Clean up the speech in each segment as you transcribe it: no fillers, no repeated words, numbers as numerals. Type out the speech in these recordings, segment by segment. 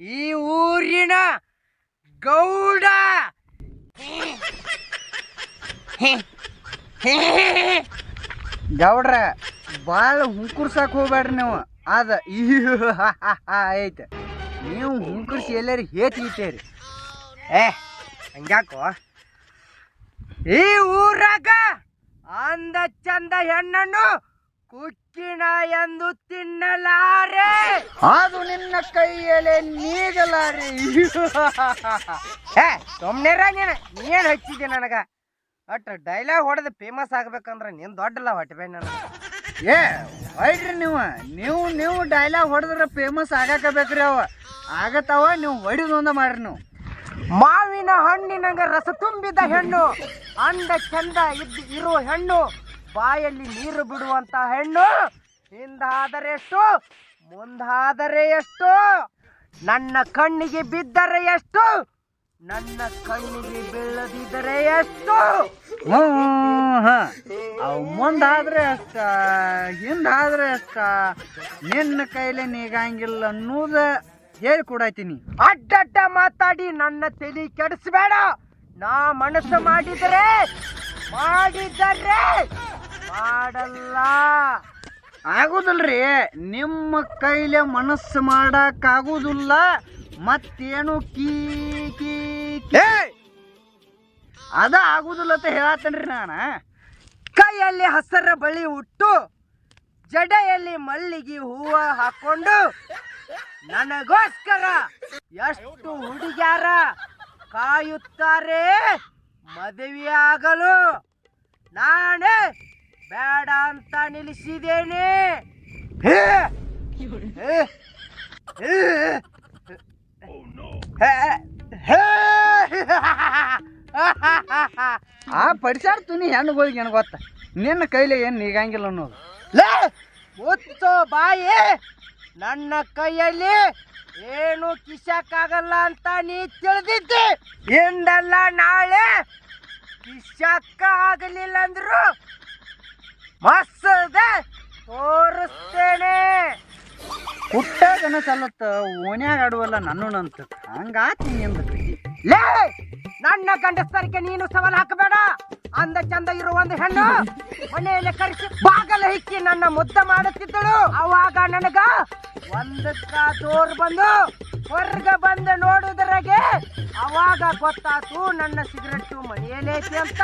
ಈ ಊರಿನ ಗೌಡ. ಗೌಡ್ರ ಭಾಳ ಹುಂಕುರ್ಸಾಕ್ ಹೋಗ್ಬೇಡ್ರಿ ನೀವು. ಅದ ಐತೆ ನೀವು ಹುಂಕುರ್ಸಿ ಎಲ್ಲಾರು ಹೇತೀರಿ. ಹಂಗ್ಯಾಕೋ? ಈ ಊರಾಗ ಅಂದ ಚಂದ ಹೆಣ್ಣನ್ನು ಕುಕ್ಕಿನ ಎಂದು ತಿನ್ನಲಾರೆ. ಅದು ನಿನ್ನ ಕೈಯಲ್ಲೇ ನೀಗಲಾರೆ. ಸುಮ್ನೆರ ನೀನ್ ಹಚ್ಚಿದ್ದೆ ನನಗ. ಒಟ್ಟು ಡೈಲಾಗ್ ಹೊಡೆದು ಫೇಮಸ್ ಆಗ್ಬೇಕಂದ್ರ ನೀನ್ ದೊಡ್ಡಲ್ಲ ಹೊಟ್ಟೆ ನನಗ. ಹೊಯ್ಡ್ರಿ ನೀವು ಡೈಲಾಗ್ ಹೊಡೆದ್ರೆ ಫೇಮಸ್ ಆಗಾಕಬೇಕ್ರಿ. ಅವ ಆಗತ್ತವ, ನೀವು ಹೊಡಿದೊಂದ ಮಾಡ್ರಿ. ನೀವು ಮಾವಿನ ಹಣ್ಣಿನಂಗ ರಸ ತುಂಬಿದ ಹೆಣ್ಣು, ಅಂದ ಚಂದ ಇರೋ ಹೆಣ್ಣು, ಬಾಯಲ್ಲಿ ನೀರು ಬಿಡುವಂತ ಹೆಣ್ಣು, ಹಿಂದಾದರೆ ಎಷ್ಟು ಮುಂದಾದರೆ ಎಷ್ಟು, ನನ್ನ ಕಣ್ಣಿಗೆ ಬಿದ್ದರೆ ಎಷ್ಟು, ನನ್ನ ಕಣ್ಣಿಗೆ ಬೀಳದಿದ್ದರೆ ಎಷ್ಟು. ಅವು ಮುಂದಾದ್ರೆ ಅಷ್ಟ, ಹಿಂದಾದ್ರೆ ಅಷ್ಟ, ನಿನ್ನ ಕೈಲೇ ನೀಗಂಗಿಲ್ಲ ಅನ್ನೋದ ಹೇಳಿ ಕೊಡಾಯ್ತೀನಿ. ಅಡ್ಡಡ್ಡ ಮಾತಾಡಿ ನನ್ನ ತಲೆ ಕೆಡಿಸ್ಬೇಡ. ನಾ ಮನಸ್ಸು ಮಾಡಿದರೆ ಮಾಡಲ್ಲ. ಆಗುದಿಲ್ರಿ, ನಿಮ್ಮ ಕೈಲೇ ಮನಸ್ಸು ಮಾಡಕ್ಕಾಗುದಿಲ್ಲ. ಮತ್ತೇನು ಅದ ಆಗುದಿಲ್ಲ ಅಂತ ಹೇಳತ್ತೇನ್ರಿ ನಾನು. ಕೈಯಲ್ಲಿ ಹಸರ ಬಳಿ ಉಟ್ಟು, ಜಡೆಯಲ್ಲಿ ಮಲ್ಲಿಗೆ ಹೂವ ಹಾಕೊಂಡು, ನನಗೋಸ್ಕರ ಎಷ್ಟು ಹುಡುಗ್ಯಾರ ಕಾಯುತ್ತಾರೆ ಮದುವೆಯಾಗಲು. ನಾನೇ ಬೇಡ ಅಂತ ನಿಲ್ಲಿಸಿದ್ದೇನೆ. ಆ ಪಡಿಸಾಡ್ತೀನಿ ಹೆಣ್ಣುಗಳಿಗೆ ಏನು ಗೊತ್ತ, ನಿನ್ನ ಕೈಲಿ ಏನು ನೀಗಂಗಿಲ್ಲ ಅನ್ನೋದು. ಮುತ್ತು ಬಾಯಿ, ನನ್ನ ಕೈಯಲ್ಲಿ ಏನು ಕಿಸಕ್ಕಾಗಲ್ಲ ಅಂತ ನೀ ತಿಳಿದಿದ್ದಿ. ಇಂದಲ್ಲ ನಾಳೆ ಕಿಸಕ್ಕ ಆಗಲಿಲ್ಲ ಅಂದ್ರು ಮಸ್ದ ತೋರಿಸ್ತೇನೆ. ಹುಟ್ಟಾಗನ ಸಲತ್ತ ಓನ್ಯಾಗ ಆಡುವಲ್ಲ ನನ್ನಂತ ಹಂಗಾತಿ ನಿಂದ. ಲೇ, ನನ್ನ ಗಂಡಸ್ತರಿಗೆ ನೀನು ಸವಾಲು ಹಾಕಬೇಡ. ಅಂದ ಚಂದ ಇರುವ ಒಂದು ಹೆಣ್ಣು ಮನೆಯಲ್ಲಿ ಕರೆಸಿ ಬಾಗಲ ಹಿಕ್ಕಿ ನನ್ನ ಮುದ್ದ ಮಾಡುತ್ತಿದ್ದಳು. ಅವಾಗ ನನಗ ಒಂದಕ್ಕ ತೋರ್ ಬಂದು ಹೊರಗ ಬಂದು ನೋಡುವುದರಾಗೆ ಅವಾಗ ಗೊತ್ತಾತು ನನ್ನ ಸಿಗರೆಟ್ಟು ಮನೆಯಲ್ಲೈತಿ ಅಂತ.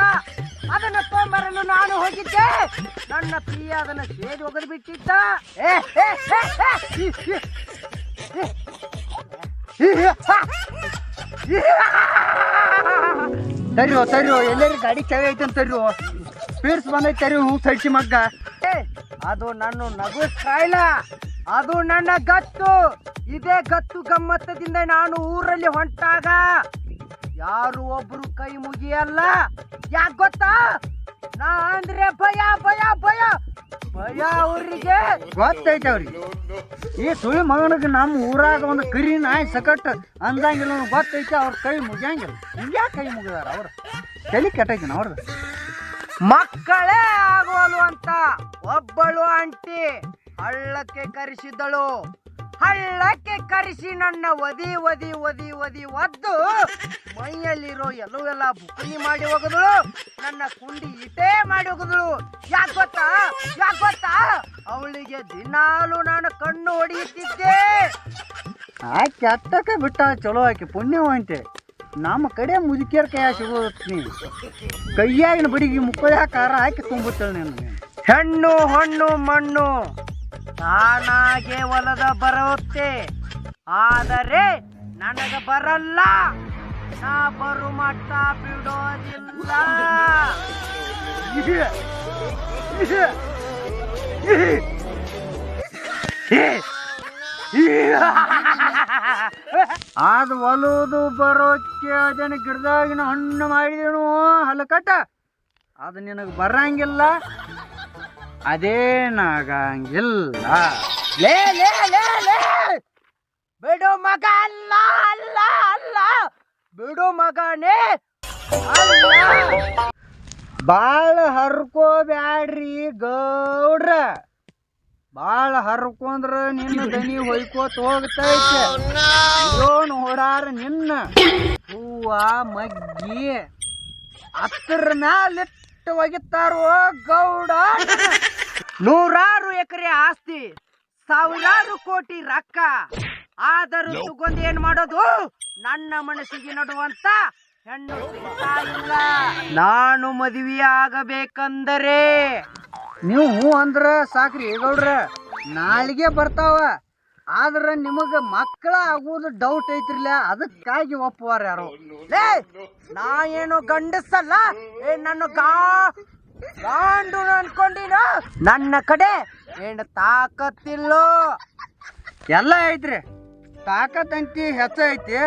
ಅದನ್ನ ತೊಂಬರಲು ನಾನು ಹೋಗಿದ್ದೆ. ನನ್ನ ಪ್ರಿಯ ಅದನ್ನ ಸೇದಿ ಒಗದು ಬಿಟ್ಟಿದ್ದ. ತರಿಯೋ ಎಲ್ಲರೂ ಗಾಡಿ ಚಾವಿ ಐತೆ ಅಂತ ತರಿಯೋ. ಸ್ಪೀಡ್ಸ್ ಬಂದೈತೆ ತರಿ ಹೂ ಸಡಿಸಿ ಮಗ್ಗ. ಅದು ನನ್ನ ನಗು ಸ್ಟೈಲ, ಅದು ನನ್ನ ಗತ್ತು. ಇದೇ ಗತ್ತು ಗಮ್ಮತ್ತದಿಂದ ನಾನು ಊರಲ್ಲಿ ಹೊಂಟಾಗ ಯಾರು ಒಬ್ರು ಕೈ ಮುಗಿಯಲ್ಲ. ಯಾಕೆ ಗೊತ್ತಾ? ನಾ ಅಂದ್ರೆ ಭಯ ಭಯ ಭಯ ಭಯ ಅವ್ರಿಗೆ ಗೊತ್ತೈತೆ ಅವ್ರಿಗೆ. ಈ ಸುಳಿ ಮಗನಿಗೆ ನಮ್ಮ ಊರಾಗ ಒಂದು ಕರಿ ನಾಯಿ ಸಕಟ್ ಅಂದಂಗಿಲ್ಲ ಗೊತ್ತೈತೆ. ಅವ್ರ ಕೈ ಮುಗಿಯಂಗಿಲ್ಲ. ಹಿಂಗ್ಯಾಕೆ ಕೈ ಮುಗಿದಾರ? ಅವ್ರ ತಲೆ ಕೆಟ್ಟೈತಿನ ಅವ್ರದ್ದು. ಮಕ್ಕಳೇ ಆಗೋಲು ಅಂತ ಒಬ್ಬಳು ಆಂಟಿ ಹಳ್ಳಕ್ಕೆ ಕರೆಸಿದ್ದಳು. ಹಳ್ಳಕ್ಕೆ ಕರೆಸಿ ನನ್ನ ಒದಿ ಒದಿ ಒದಿ ಒದಿ ಒದ್ದು ಮೈಯಲ್ಲಿರೋ ಎಲ್ಲವೆಲ್ಲ ಬುಕ್ಕಣಿ ಮಾಡಿ ಹೋಗದಳು. ನನ್ನ ಕುಂಡಿ ಇಟೇ ಮಾಡಿ ಹೋಗದಳು. ಯಾಕೆ ಗೊತ್ತಾ? ಅವಳಿಗೆ ದಿನಾಲು ನಾನು ಕಣ್ಣು ಹೊಡೆಯುತ್ತಿದ್ದೆ. ಆಕೆ ಅತ್ತಕ್ಕೆ ಬಿಟ್ಟ ಚಲೋ ಆಕೆ ಪುಣ್ಯವಂತೆ. ನಮ್ಮ ಕಡೆ ಮುದುಕಿಯರ್ ಕೈಯಾಗ ಸಿಗೋದತ್ನಿ. ಕೈಯಾಗಿನ ಬಡಿಗೆ ಮುಕ್ಕಳ್ಯಾಗ ಕಾರ ಹಾಕಿ ತುಂಬುತ್ತೇಳೆ ನೀನು. ಹೆಣ್ಣು ಹಣ್ಣು ಮಣ್ಣು ತಾನಾಗೆ ಹೊಲದ ಬರುತ್ತೆ, ಆದರೆ ನನಗ ಬರಲ್ಲ. ನಾ ಬರು ಮಟ್ಟ ಬಿಡೋದಿಲ್ಲ. ಅದು ಒಲುದು ಬರೋಕ್ಕೆ ಅದನ್ನ ಗಿಡದಾಗಿನ ಹಣ್ಣು ಮಾಡಿದೇನು ಹಲಕಟ್ಟ. ಅದು ನಿನಗೆ ಬರಂಗಿಲ್ಲ, ಅದೇನಾಗಂಗಿಲ್ಲ. ಲೇ ಲೇ ಲೇ ಲೇ ಬಿಡು ಮಗ. ಅಲ್ಲ ಅಲ್ಲ ಅಲ್ಲ ಬಿಡು ಮಗನೇ ಅಲ್ಲ. ಬಾಳ ಹರ್ಕೋಬ್ಯಾಡ್ರಿ ಗೌಡ್ರ, ಬಾಳ ಹರ್ಕೊಂಡ್ರ ನಿನ್ನ ದನಿ ಹೊಯ್ಕೋತ ಹೋಗ್ತೈತೆ ಇರೋನ್ ಓಡಾರ ನಿನ್ನ ಹೂವ ಮಗ್ಗಿ ಹತ್ತರ ಮ್ಯಾಲಿಟ್ಟು ಒಗಿತಾರೋ ಗೌಡ. ನೂರಾರು ಎಕರೆ ಆಸ್ತಿ, ಸಾವಿರಾರು ಕೋಟಿ ರೊಕ್ಕ, ಆದರೂ ತಗೊಂಡ್ ಏನ್ ಮಾಡೋದು? ನನ್ನ ಮನಸ್ಸಿಗೆ ನಡುವಂತ ಹೆಣ್ಣು ಸಿಗ್ತಾ ಇಲ್ಲ. ನಾನು ಮದುವೆ ಆಗಬೇಕಂದರೆ ನೀವು ಹೂ ಅಂದ್ರ ಸಾಕ್ರಿ ಗೌಡ್ರ, ನಾಳೆಗೆ ಬರ್ತಾವ. ಆದ್ರ ನಿಮಗ ಮಕ್ಕಳ ಆಗುವುದು ಡೌಟ್ ಐತ್ರಿಲ್ಲ, ಅದಕ್ಕಾಗಿ ಒಪ್ಪುವಾರ ಯಾರು. ಲೇ, ನಾ ಏನು ಗಂಡಸಲ್ಲ, ನನ್ನ ಗಾಂಡು ಅನ್ಕೊಂಡಿನ. ನನ್ನ ಕಡೆ ಏನು ತಾಕತ್ತಿಲ್ಲೋ. ಎಲ್ಲ ಐತ್ರಿ, ತಾಕತ್ತಂತಿ ಹೆಚ್ಚ ಐತಿ.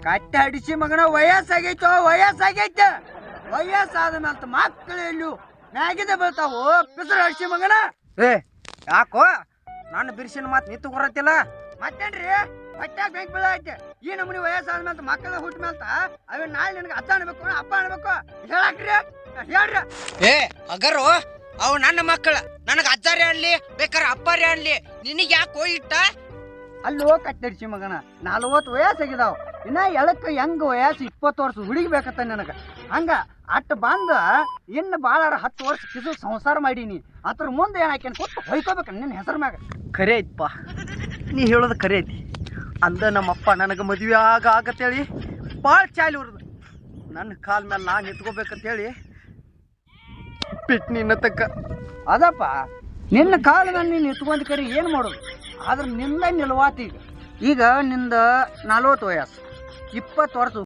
ಕಟ್ಟ ಹಡಿಸಿ ಮಗನ ವಯಸ್ಸಾಗೈತೋ, ವಯಸ್ಸಾಗೈತೆ. ವಯಸ್ಸಾದ ಮೇಲೆ ಮಕ್ಕಳು ಎಲ್ಲೂ ಮ್ಯಾಗಿದ ಬೀಳ್ತಾವು. ಪಿಸರು ಹಡಿಸಿ ಮಗನ. ಯಾಕೋ ನಾನು ಬಿರ್ಸಿನ ಮಾತು ನಿತ್ತು ಬರತ್ತಿಲ್ಲ. ಮತ್ತೇನ್ರಿ ಹೊಟ್ಯಾಗ ಬೆಂಕಿ ಬೀಳ ಐತೆ. ಈ ನಮ್ಮನಿ ವಯಸ್ಸಾದ ಮೇಲೆ ಮಕ್ಕಳ ಹುಟ್ಟ ಮೇಲ್ತ ಅವೇ ನಾಳೆ ನಿನಗೆ ಅತ್ತ ಅನ್ಬೇಕು, ಅಪ್ಪ ಅನ್ಬೇಕು. ಹೇಳಕ್ರಿ ಹೇಳ್ರಿ. ಅಗರು ಅವು ನನ್ನ ಮಕ್ಕಳ, ನನಗೆ ಅಜ್ಜಾರಿ ಅನ್ಲಿ ಬೇಕಾರೆ ಅಪ್ಪಾರಿ ಅನ್ಲಿ, ನಿನಗೆ ಯಾಕೆ ಹೋಗಿಟ್ಟ? ಅಲ್ಲೋ ಕಟ್ಟಡಿಸಿ ಮಗನ 40 ವಯಸ್ಸಾಗಿದಾವ. ಇನ್ನ ಎಳಕ್ಕ ಹೆಂಗ ವಯಸ್ಸು 20 ವರ್ಷ ಹುಡುಗಿ ಬೇಕತ್ತ ನನಗ. ಹಂಗ ಅಟ್ ಬಂದ ಇನ್ನು ಬಾಳಾರ 10 ವರ್ಷ ಕಿಸು ಸಂಸಾರ ಮಾಡೀನಿ. ಅದ್ರ ಮುಂದೆ ಏನಾಕೇನು ಕೊಟ್ಟು ಹೊಯ್ಕೋಬೇಕ ನಿನ್ನ ಹೆಸರು ಮ್ಯಾಗ. ಖರೆ ಐತಪ್ಪ, ನೀ ಹೇಳೋದು ಖರೆ ಐತಿ. ಅಂದ ನಮ್ಮಪ್ಪ ನನಗೆ ಮದುವೆ ಆಗತ್ತೇಳಿ ಭಾಳ ಚಾಲಿ ಉರ್ದು ನನ್ನ ಕಾಲ ಮೇಲೆ ನಾನು ನಿಂತ್ಕೋಬೇಕಂತೇಳಿ ಬಿಟ್ಟು ನಿನ್ನ ತಕ್ಕ. ಅದಪ್ಪ ನಿನ್ನ ಕಾಲ ಮೇಲೆ ನೀನು ಇಟ್ಕೊಂಡ್ ಕರಿ ಏನು ಮಾಡೋದು? ಆದ್ರೆ ನಿಂದ ನಿಲ್ವಾತಿ. ಈಗ ನಿಂದ 40 ವಯಸ್ಸು, 20 ವರ್ಷ